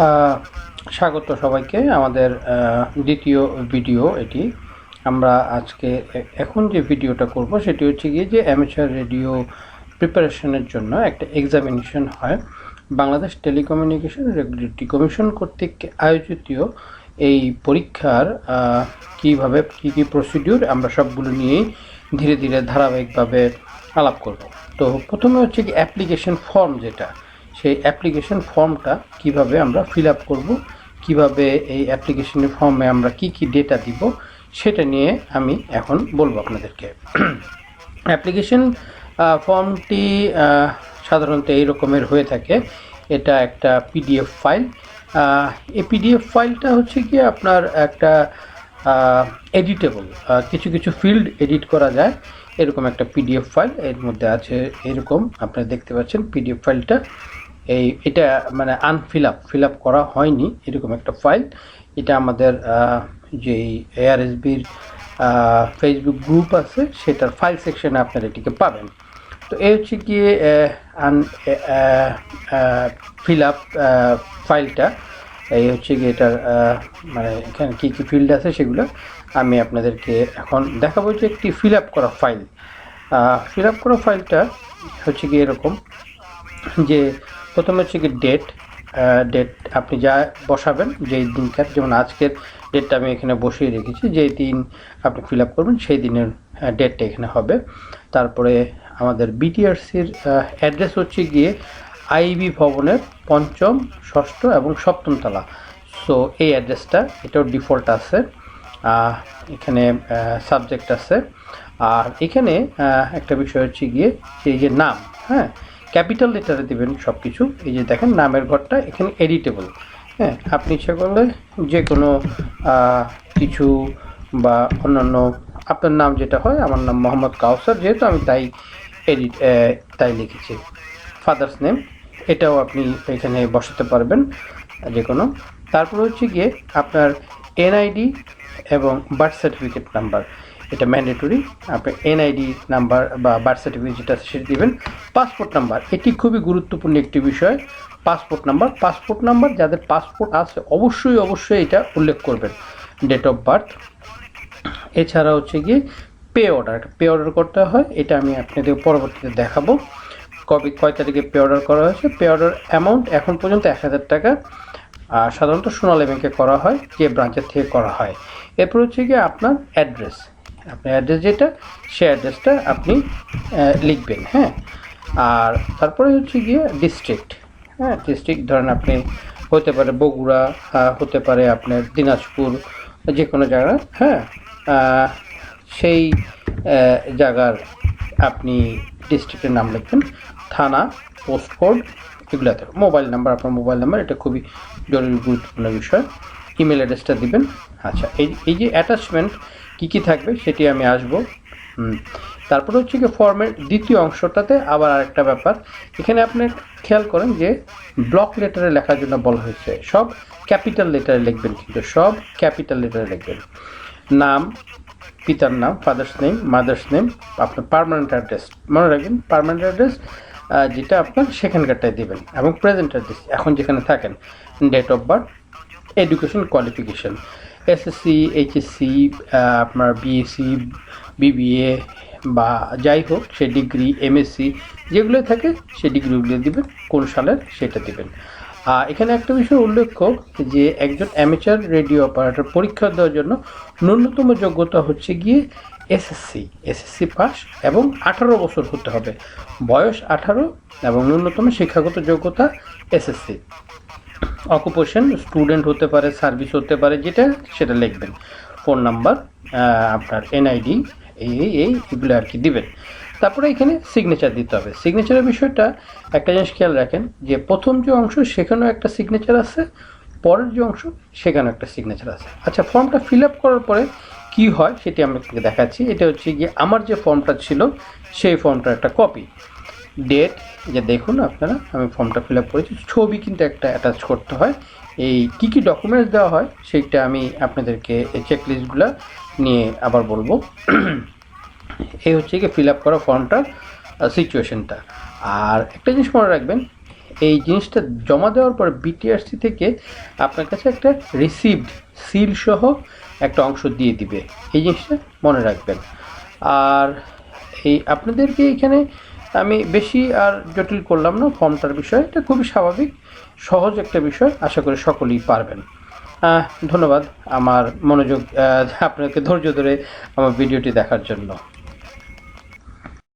আহ, স্বাগত সবাইকে আমাদের দ্বিতীয় ভিডিও এটি। আমরা আজকে এখন যে ভিডিওটা করব সেটি হচ্ছে গিয়ে যে অ্যামেচার রেডিও প্রিপারেশনের জন্য একটা এক্সামিনেশন হয় বাংলাদেশ টেলিকমিউনিকেশন রেগুলেটরি কমিশন কর্তৃক আয়োজিত। এই পরীক্ষার কিভাবে কী প্রসিডিউর আমরা সবগুলো নিয়েই ধীরে ধীরে ধারাবাহিকভাবে আলাপ করব। তো প্রথমে হচ্ছে কি অ্যাপ্লিকেশন ফর্ম, যেটা সেই অ্যাপ্লিকেশন ফর্মটা কিভাবে আমরা ফিল আপ করবো, কীভাবে এই অ্যাপ্লিকেশনের ফর্মে আমরা কি কি ডেটা দিব সেটা নিয়ে আমি এখন বলবো আপনাদেরকে। অ্যাপ্লিকেশন ফর্মটি সাধারণত এই রকমের হয়ে থাকে। এটা একটা পিডিএফ ফাইল। এই পিডিএফ ফাইলটা হচ্ছে কি আপনার একটা এডিটেবল, কিছু কিছু ফিল্ড এডিট করা যায় এরকম একটা পিডিএফ ফাইল এর মধ্যে আছে। এরকম আপনারা দেখতে পাচ্ছেন পিডিএফ ফাইলটা। এটা মানে ফিল আপ করা হয়নি এরকম একটা ফাইল। এটা আমাদের যেই এআরএসবির ফেসবুক গ্রুপ আছে সেটার ফাইল সেকশনে আপনারা এটিকে পাবেন। তো এই হচ্ছে গিয়ে ফিল আপ ফাইলটা। এই হচ্ছে গিয়ে এটার মানে এখানে কী কী ফিল্ড আছে সেগুলো আমি আপনাদেরকে এখন দেখাবো। যে একটি ফিল আপ করা ফাইলটা হচ্ছে গিয়ে এরকম, যে প্রথমে হচ্ছে কি ডেট আপনি যা বসাবেন, যেই দিনকার, যেমন আজকের ডেটটা আমি এখানে বসিয়ে রেখেছি, যেই দিন আপনি ফিল আপ করবেন সেই দিনের ডেটটা এখানে হবে। তারপরে আমাদের বিটিআরসির অ্যাড্রেস হচ্ছে গিয়ে আইবি ভবনের ৫ম, ৬ষ্ঠ এবং ৭ম তলা। সো এই অ্যাড্রেসটা, এটাও ডিফল্ট আছে। এখানে সাবজেক্ট আছে। আর এখানে একটা বিষয় হচ্ছে গিয়ে এই যে নাম, হ্যাঁ, ক্যাপিটাল লেটারে দেবেন সব কিছু। এই যে দেখেন নামের ঘরটা এখানে এডিটেবল। হ্যাঁ, আপনি ইচ্ছা করলে যে কোনো কিছু বা অন্যান্য আপনার নাম যেটা হয়, আমার নাম মোহাম্মদ কাউসার, যেহেতু আমি তাই লিখেছি। ফাদার্স নেম এটাও আপনি এখানে বসাতে পারবেন যে কোনো। তারপর হচ্ছে গিয়ে আপনার এনআইডি এবং বার্থ সার্টিফিকেট নাম্বার, এটা ম্যান্ডেটরি। আপনি এনআইডি নাম্বার বা বার্থ সার্টিফিকেট যেটা আছে সেটা দেবেন। পাসপোর্ট নাম্বার, এটি খুবই গুরুত্বপূর্ণ একটি বিষয়। পাসপোর্ট নাম্বার যাদের পাসপোর্ট আছে অবশ্যই এটা উল্লেখ করবেন। Date of birth. এছাড়া হচ্ছে গিয়ে পে অর্ডার করতে হয়, এটা আমি আপনাদের পরবর্তীতে দেখাবো কয় তারিখে পে অর্ডার করা হয়েছে। পে অর্ডার অ্যামাউন্ট এখন পর্যন্ত ১,০০০ টাকা। সাধারণত সোনালী ব্যাংকে করা হয়, যে ব্রাঞ্চের থেকে করা হয়। এরপর হচ্ছে গিয়ে আপনার অ্যাড্রেস যেটা, সেই অ্যাড্রেসটা আপনি লিখবেন। হ্যাঁ, আর তারপরে হচ্ছে গিয়ে ডিস্ট্রিক্ট। হ্যাঁ, ডিস্ট্রিক্ট ধরেন আপনি হতে পারে বগুড়া, হতে পারে আপনার দিনাজপুর, যে কোনো জায়গা। হ্যাঁ, সেই জায়গার আপনি ডিস্ট্রিক্টের নাম লিখবেন। থানা, পোস্ট কোড, এগুলোতে আপনার মোবাইল নাম্বার, এটা খুবই জরুরি গুরুত্বপূর্ণ বিষয়। ইমেল অ্যাড্রেসটা দিবেন। আচ্ছা, এই যে অ্যাটাচমেন্ট কী থাকবে সেটি আমি আসবো। তারপরে হচ্ছে কি ফর্মের দ্বিতীয় অংশটাতে আবার আরেকটা ব্যাপার, এখানে আপনি খেয়াল করেন যে ব্লক লেটারে লেখার জন্য বলা হয়েছে। সব ক্যাপিটাল লেটারে লিখবেন, কিন্তু সব ক্যাপিটাল লেটারে লিখবেন। নাম, পিতার নাম, ফাদার্স নেম, মাদার্স নেম, আপনার পার্মানেন্ট অ্যাড্রেস, মনে রাখবেন পার্মানেন্ট অ্যাড্রেস যেটা আপনার সেখানকারটাই দেবেন, এবং প্রেজেন্ট অ্যাড্রেস এখন যেখানে থাকেন। Date of birth, education qualification, SSC, HSC, আপনার বিএসসি, বিবিএ বা যাই হোক সে ডিগ্রি, এমএসসি যেগুলো থাকে সেই ডিগ্রিগুলো দেবেন, কোন সালের সেটা দেবেন। এখানে একটা বিষয় উল্লেখ্য যে একজন অ্যামেচার রেডিও অপারেটর পরীক্ষা দেওয়ার জন্য ন্যূনতম যোগ্যতা হচ্ছে গিয়ে এসএসসি পাস এবং 18 বছর হতে হবে, বয়স 18 এবং ন্যূনতম শিক্ষাগত যোগ্যতা এসএসসি। অকুপেশন স্টুডেন্ট হতে পারে, সার্ভিস হতে পারে, যেটা সেটা লিখবেন। ফোন নাম্বার, আপনার এনআইডি, এগুলো আর কি দিবেন। তারপরে এখানে সিগনেচার দিতে হবে। সিগনেচারের বিষয়টা একটা জিনিস খেয়াল রাখেন, যে প্রথম যে অংশ সেখানেও একটা সিগনেচার আছে, পরের যে অংশ সেখানেও একটা সিগনেচার আছে। আচ্ছা, ফর্মটা ফিল আপ করার পরে কি হয় সেটি আমি আপনাকে দেখাচ্ছি। এটা হচ্ছে গিয়ে আমার যে ফর্মটা ছিল সেই ফর্মটার একটা কপি। ডেট, যে দেখুন আপনারা আমি ফর্মটা ফিল আপ করেছি, ছবি কিন্তু একটা অ্যাটাচ করতে হয়। এই কী ডকুমেন্টস দেওয়া হয় সেইটা আমি আপনাদেরকে এই চেকলিস্টগুলো নিয়ে আবার বলবো। এই হচ্ছে কি ফিল আপ করা ফর্মটার সিচুয়েশনটা। আর একটা জিনিস মনে রাখবেন, এই জিনিসটা জমা দেওয়ার পর বিটিআরসি থেকে আপনার কাছে একটা রিসিভড সিল সহ একটা অংশ দিয়ে দিবে। এই জিনিসটা মনে রাখবেন। আর এই আপনাদেরকে এখানে আমি বেশি আর জটিল করলাম না ফর্মটার বিষয়, এটা খুবই স্বাভাবিক সহজ একটা বিষয়, আশা করি সকলেই পারবেন। ধন্যবাদ আমার মনোযোগ আপনাকে ধৈর্য ধরে আমার ভিডিওটি দেখার জন্য।